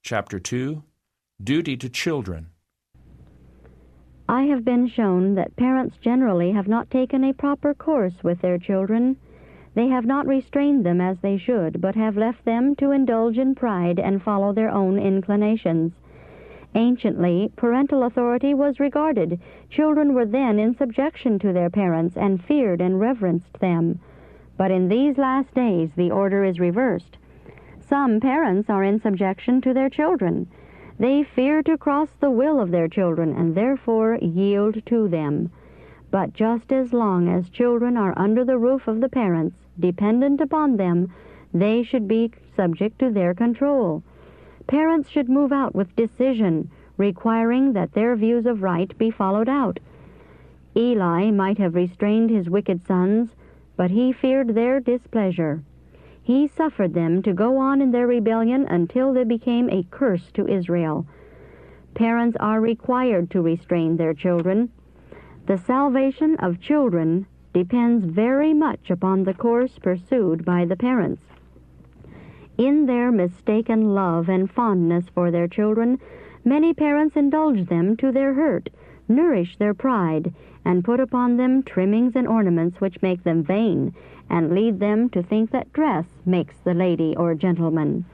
Chapter 2, Duty to Children. I have been shown that parents generally have not taken a proper course with their children. They have not restrained them as they should, but have left them to indulge in pride and follow their own inclinations. Anciently, parental authority was regarded. Children were then in subjection to their parents and feared and reverenced them. But in these last days, the order is reversed. Some parents are in subjection to their children. They fear to cross the will of their children and therefore yield to them. But just as long as children are under the roof of the parents, dependent upon them, they should be subject to their control. Parents should move out with decision, requiring that their views of right be followed out. Eli might have restrained his wicked sons, but he feared their displeasure. He suffered them to go on in their rebellion until they became a curse to Israel. Parents are required to restrain their children. The salvation of children depends very much upon the course pursued by the parents. In their mistaken love and fondness for their children, many parents indulge them to their hurt, nourish their pride, and put upon them trimmings and ornaments which make them vain, and lead them to think that dress makes the lady or gentleman.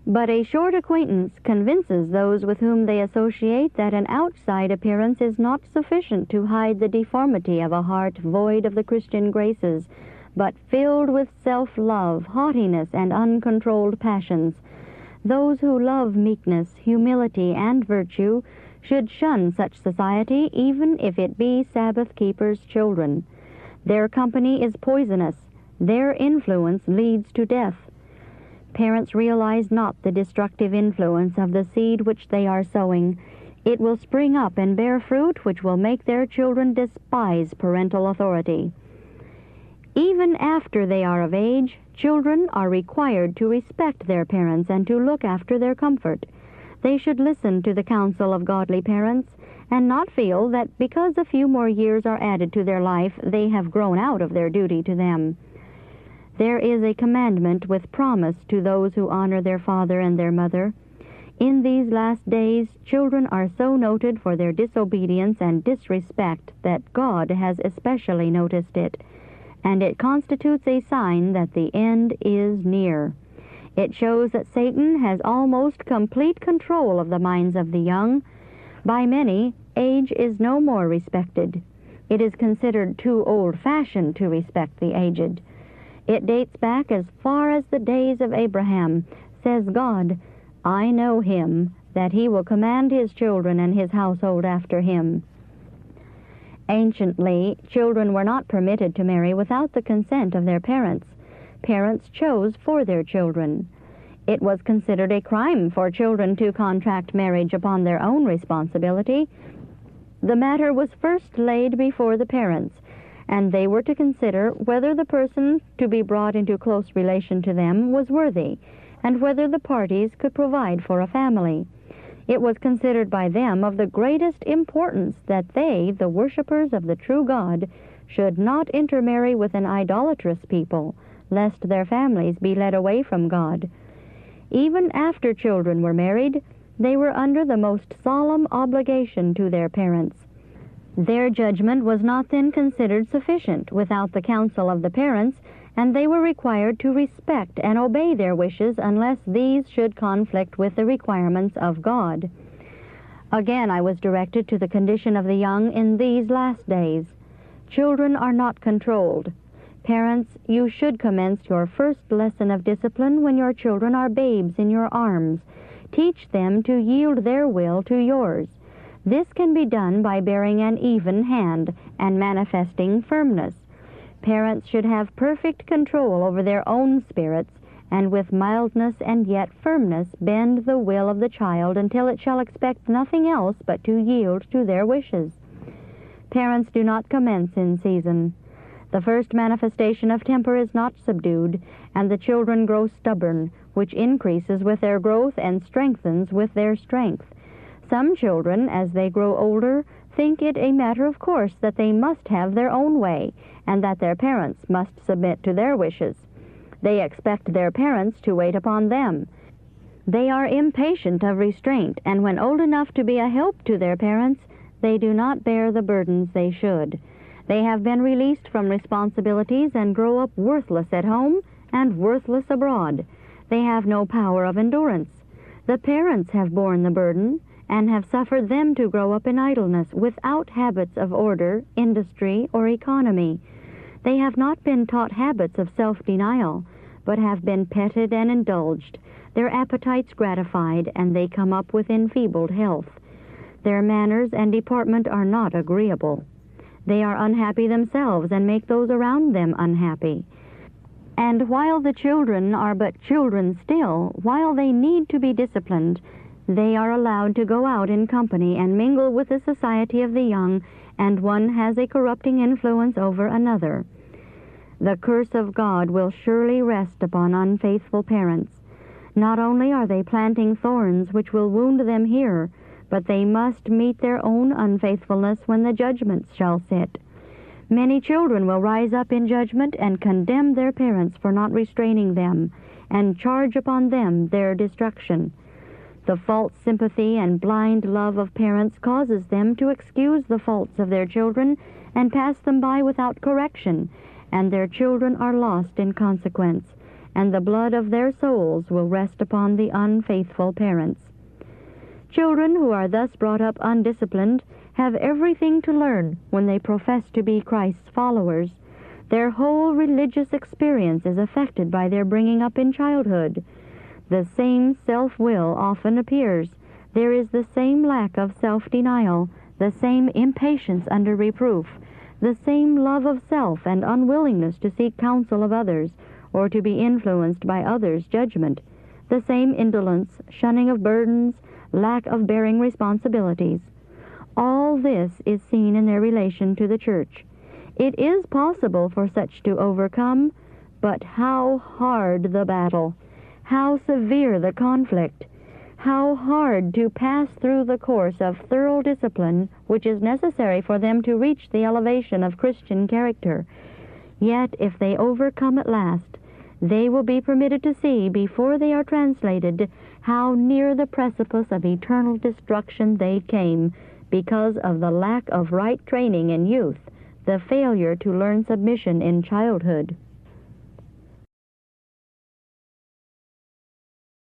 But a short acquaintance convinces those with whom they associate that an outside appearance is not sufficient to hide the deformity of a heart void of the Christian graces, but filled with self-love, haughtiness, and uncontrolled passions. Those who love meekness, humility, and virtue should shun such society, even if it be Sabbath-keepers' children. Their company is poisonous. Their influence leads to death. Parents realize not the destructive influence of the seed which they are sowing. It will spring up and bear fruit which will make their children despise parental authority. Even after they are of age, children are required to respect their parents and to look after their comfort. They should listen to the counsel of godly parents and not feel that because a few more years are added to their life, they have grown out of their duty to them. There is a commandment with promise to those who honor their father and their mother. In these last days, children are so noted for their disobedience and disrespect that God has especially noticed it, and it constitutes a sign that the end is near. It shows that Satan has almost complete control of the minds of the young. By many, age is no more respected. It is considered too old-fashioned to respect the aged. It dates back as far as the days of Abraham. Says God, "I know him, that he will command his children and his household after him." Anciently, children were not permitted to marry without the consent of their parents. Parents chose for their children. It was considered a crime for children to contract marriage upon their own responsibility. The matter was first laid before the parents, and they were to consider whether the person to be brought into close relation to them was worthy, and whether the parties could provide for a family. It was considered by them of the greatest importance that they, the worshippers of the true God, should not intermarry with an idolatrous people, lest their families be led away from God. Even after children were married, they were under the most solemn obligation to their parents. Their judgment was not then considered sufficient without the counsel of the parents, and they were required to respect and obey their wishes unless these should conflict with the requirements of God. Again, I was directed to the condition of the young in these last days. Children are not controlled. Parents, you should commence your first lesson of discipline when your children are babes in your arms. Teach them to yield their will to yours. This can be done by bearing an even hand and manifesting firmness. Parents should have perfect control over their own spirits, and with mildness and yet firmness bend the will of the child until it shall expect nothing else but to yield to their wishes. Parents do not commence in season. The first manifestation of temper is not subdued, and the children grow stubborn, which increases with their growth and strengthens with their strength. Some children, as they grow older, think it a matter of course that they must have their own way, and that their parents must submit to their wishes. They expect their parents to wait upon them. They are impatient of restraint, and when old enough to be a help to their parents, they do not bear the burdens they should. They have been released from responsibilities and grow up worthless at home and worthless abroad. They have no power of endurance. The parents have borne the burden and have suffered them to grow up in idleness without habits of order, industry, or economy. They have not been taught habits of self-denial, but have been petted and indulged, their appetites gratified, and they come up with enfeebled health. Their manners and deportment are not agreeable. They are unhappy themselves and make those around them unhappy. And while the children are but children still, while they need to be disciplined, they are allowed to go out in company and mingle with the society of the young, and one has a corrupting influence over another. The curse of God will surely rest upon unfaithful parents. Not only are they planting thorns which will wound them here, but they must meet their own unfaithfulness when the judgment shall sit. Many children will rise up in judgment and condemn their parents for not restraining them, and charge upon them their destruction. The false sympathy and blind love of parents causes them to excuse the faults of their children and pass them by without correction, and their children are lost in consequence, and the blood of their souls will rest upon the unfaithful parents. Children who are thus brought up undisciplined have everything to learn when they profess to be Christ's followers. Their whole religious experience is affected by their bringing up in childhood. The same self-will often appears. There is the same lack of self-denial, the same impatience under reproof, the same love of self and unwillingness to seek counsel of others or to be influenced by others' judgment, the same indolence, shunning of burdens, lack of bearing responsibilities. All this is seen in their relation to the church. It is possible for such to overcome, but how hard the battle, how severe the conflict, how hard to pass through the course of thorough discipline which is necessary for them to reach the elevation of Christian character. Yet if they overcome at last, they will be permitted to see before they are translated how near the precipice of eternal destruction they came because of the lack of right training in youth, the failure to learn submission in childhood.